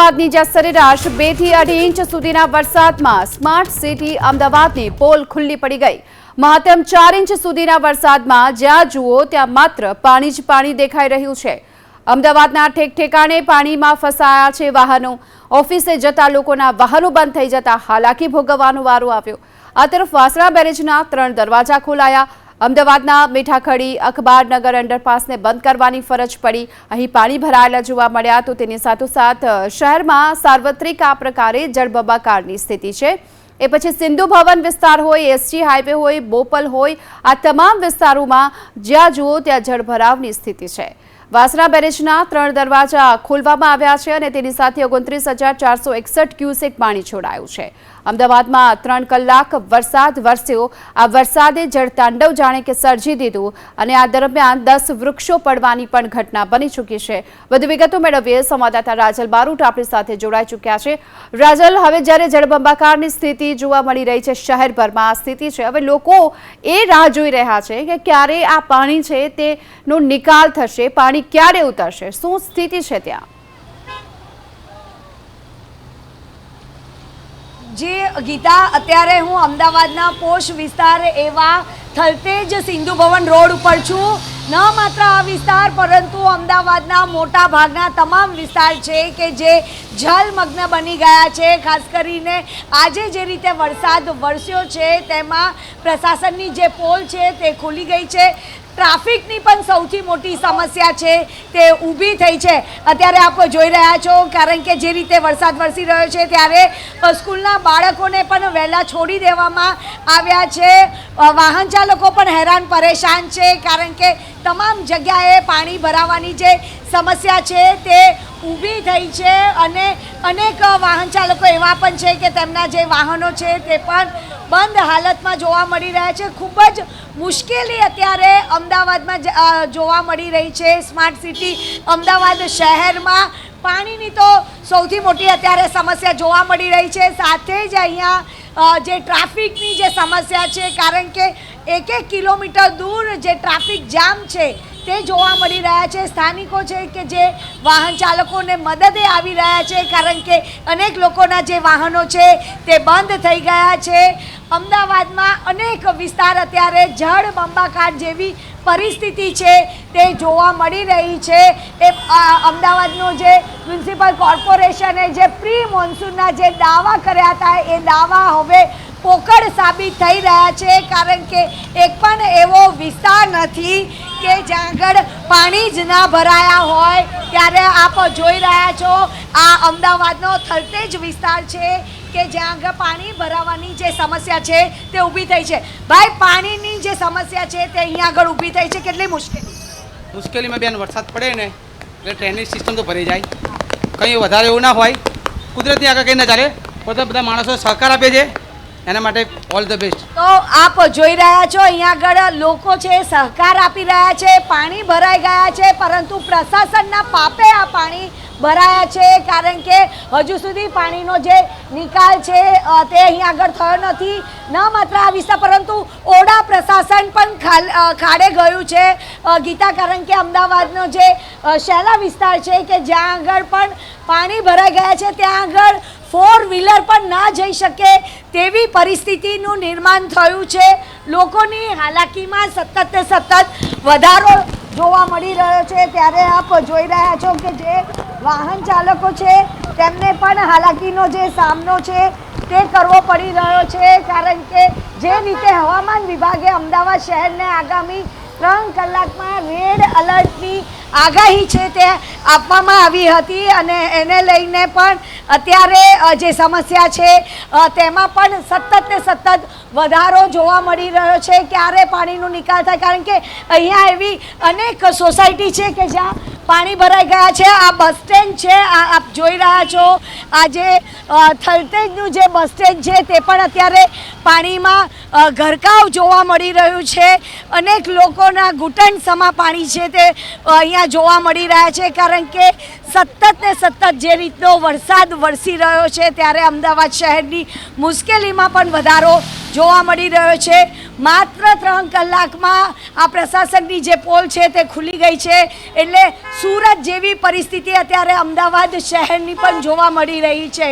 અમદાવાદની જ્યાં સરેરાશ 2 થી 2.5 ઇંચ સુધીના વરસાદમાં સ્માર્ટ સિટી અમદાવાદની પોલ ખુલ્લી પડી ગઈ। મહત્તમ 4 ઇંચ સુધીના વરસાદમાં જ્યાં જુઓ ત્યાં માત્ર પાણી જ પાણી દેખાઈ રહ્યું છે। અમદાવાદના ઠેક ઠેકાણે પાણીમાં ફસાયા છે વાહનો। ઓફિસે જતા લોકોના વાહનો બંધ થઈ જતા હાલાકી ભોગવવાનો વારો આવ્યો। આ તરફ વાસણા બેરેજના 3 દરવાજા ખોલાયા। અમદાવાદના મીઠાખડી અખબારનગર અંડરપાસને બંધ કરવાની ફરજ પડી। અહીં પાણી ભરાયેલા જોવા મળ્યા તો તેની સાથોસાથ શહેરમાં સાર્વત્રિક આ પ્રકારે જળબંબાકારની સ્થિતિ છે। એ પછી સિંધુ ભવન વિસ્તાર હોય, એસજી હાઈવે હોય, બોપલ હોય, આ તમામ વિસ્તારોમાં જ્યાં જુઓ ત્યાં જળભરાવની સ્થિતિ છે। વાસણા બેરેજના 3 દરવાજા ખોલવામાં આવ્યા છે અને તેની સાથે 29,461 ક્યુસેક પાણી છોડાયું છે। અમદાવાદમાં 3 કલાક વરસાદ વરસ્યો। આ વરસાદે જળતાંડવ જાણે કે સર્જી દીધું અને આ દરમિયાન 10 વૃક્ષો પડવાની પણ ઘટના બની ચૂકી છે। વધુ વિગતો મેળવીએ સંવાદદાતા રાજલ બારોટ આપણી સાથે જોડાઈ ચૂક્યા છે। રાજલ, હવે જ્યારે જળબંબાકારની સ્થિતિ જોવા મળી રહી છે શહેરભરમાં, આ સ્થિતિ છે, હવે લોકો એ રાહ જોઈ રહ્યા છે કે ક્યારે આ પાણી છે તેનો નિકાલ થશે, પાણી ક્યારે ઉતરશે, શું સ્થિતિ છે ત્યાં? જે ગીતા, અત્યારે હું અમદાવાદના પોશ વિસ્તાર એવા થલતેજ સિંધુ ભવન રોડ ઉપર છું। ન માત્ર આ વિસ્તાર પરંતુ અમદાવાદના મોટા ભાગના તમામ વિસ્તાર છે કે જે જલમગ્ન બની ગયા છે। ખાસ કરીને આજે જે રીતે વરસાદ વરસ્યો છે તેમાં પ્રશાસનની જે પોલ છે તે ખુલી ગઈ છે। ટ્રાફિકની પણ સૌથી મોટી સમસ્યા છે તે ઊભી થઈ છે। અત્યારે આપ જોઈ રહ્યા છો, કારણ કે જે રીતે વરસાદ વરસી રહ્યો છે ત્યારે સ્કૂલના બાળકોને પણ વહેલા છોડી દેવામાં આવ્યા છે। વાહન ચાલકો પણ હેરાન પરેશાન છે, કારણ કે તમામ જગ્યાએ પાણી ભરાવાની જે સમસ્યા છે તે ઊભી થઈ છે અને અનેક વાહન ચાલકો એવા પણ છે કે તેમના જે વાહનો છે તે પણ બંધ હાલતમાં જોવા મળી રહ્યા છે। ખૂબ જ મુશ્કેલી અત્યારે અમદાવાદમાં જોવા મળી રહી છે। સ્માર્ટ સિટી અમદાવાદ શહેરમાં પાણીની તો સૌથી મોટી અત્યારે સમસ્યા જોવા મળી રહી છે। સાથે જ અહીંયા જે ટ્રાફિકની જે સમસ્યા છે, કારણ કે 1 કિલોમીટર દૂર જે ટ્રાફિક જામ છે તે જોવા મળી રહ્યા છે। સ્થાનિકો છે કે જે વાહન ચાલકોને મદદે આવી રહ્યા છે, કારણ કે અનેક લોકોના જે વાહનો છે તે બંધ થઈ ગયા છે। અમદાવાદમાં અનેક વિસ્તાર અત્યારે જળબંબાકાર જેવી પરિસ્થિતિ છે તે જોવા મળી રહી છે। એ અમદાવાદનો જે મ્યુનિસિપલ કોર્પોરેશને જે પ્રી મોન્સૂનના જે દાવા કર્યા હતા એ દાવા હવે પોકળ સાબિત થઈ રહ્યા છે, કારણ કે એક પણ એવો વિસ્તાર નથી કે જ્યાં આગળ પાણી જ ના ભરાયા હોય। ત્યારે આપ જોઈ રહ્યા છો આ અમદાવાદનો થલતેજ વિસ્તાર છે કે જ્યાં આગળ પાણી ભરાવાની જે સમસ્યા છે તે ઊભી થઈ છે। ભાઈ, પાણીની જે સમસ્યા છે તે અહીંયા આગળ ઊભી થઈ છે, કેટલી મુશ્કેલીમાં બેન વરસાદ પડે ને એટલે ડ્રેનેજ સિસ્ટમ તો ભરાઈ જાય, કંઈ વધારે એવું ના હોય। કુદરતની આગળ કંઈ ના ચાલે, પોતે બધા માણસો સહકાર આપે છે, એના માટે ઓલ ધ બેસ્ટ। તો આપ જોઈ રહ્યા છો અહીંયા આગળ લોકો છે સહકાર આપી રહ્યા છે। પાણી ભરાઈ ગયા છે પરંતુ પ્રશાસનના પાપે આ પાણી ભરાયા છે, કારણ કે હજુ સુધી પાણીનો જે નિકાલ છે તે અહીં આગળ થયો નથી। ન માત્ર આ વિસ્તાર પરંતુ ઓડા પ્રશાસન પણ ખાડે ગયું છે ગીતા, કારણ કે અમદાવાદનો જે શહેલા વિસ્તાર છે કે જ્યાં આગળ પણ પાણી ભરાઈ ગયા છે ત્યાં આગળ 4 વ્હીલર પણ ના જઈ શકે તેવી પરિસ્થિતિનું નિર્માણ થયું છે। લોકોની હાલાકીમાં સતત વધારો જોવા મળી રહ્યો છે। ત્યારે આપ જોઈ રહ્યા છો કે જે વાહન ચાલકો છે તેમને પણ હાલાકીનો જે સામનો છે તે કરવો પડી રહ્યો છે, કારણ કે જે રીતે હવામાન વિભાગે અમદાવાદ શહેરને આગામી 3 કલાકમાં રેડ એલર્ટની આગાહી છે તે આપવામાં આવી હતી અને એને લઈને પણ અત્યારે જે સમસ્યા છે તેમાં પણ સતત વધારો જોવા મળી રહ્યો છે। ક્યારે પાણીનો નિકાલ થાય, કારણ કે અહીંયા એવી અનેક સોસાયટી છે કે જ્યાં પાણી ભરાઈ ગયા છે। આ બસ સ્ટેન્ડ છે, આપ જોઈ રહ્યા છો, આ જે થલતેજનું જે બસ સ્ટેન્ડ છે તે પણ અત્યારે પાણીમાં ગરકાવ જોવા મળી રહ્યું છે। અનેક લોકોના ઘૂંટણ સમા પાણી છે તે અહીંયા જોવા મળી રહ્યા છે, કારણ કે સતત જે રીતનો વરસાદ વરસી રહ્યો છે ત્યારે અમદાવાદ શહેરની મુશ્કેલીમાં પણ વધારો જોવા મળી રહ્યો છે. માત્ર 3 કલાકમાં આ પ્રશાસનની જે પોલ છે તે ખુલી ગઈ છે, એટલે સુરત જેવી પરિસ્થિતિ અત્યારે અમદાવાદ શહેરની પણ જોવા મળી રહી છે.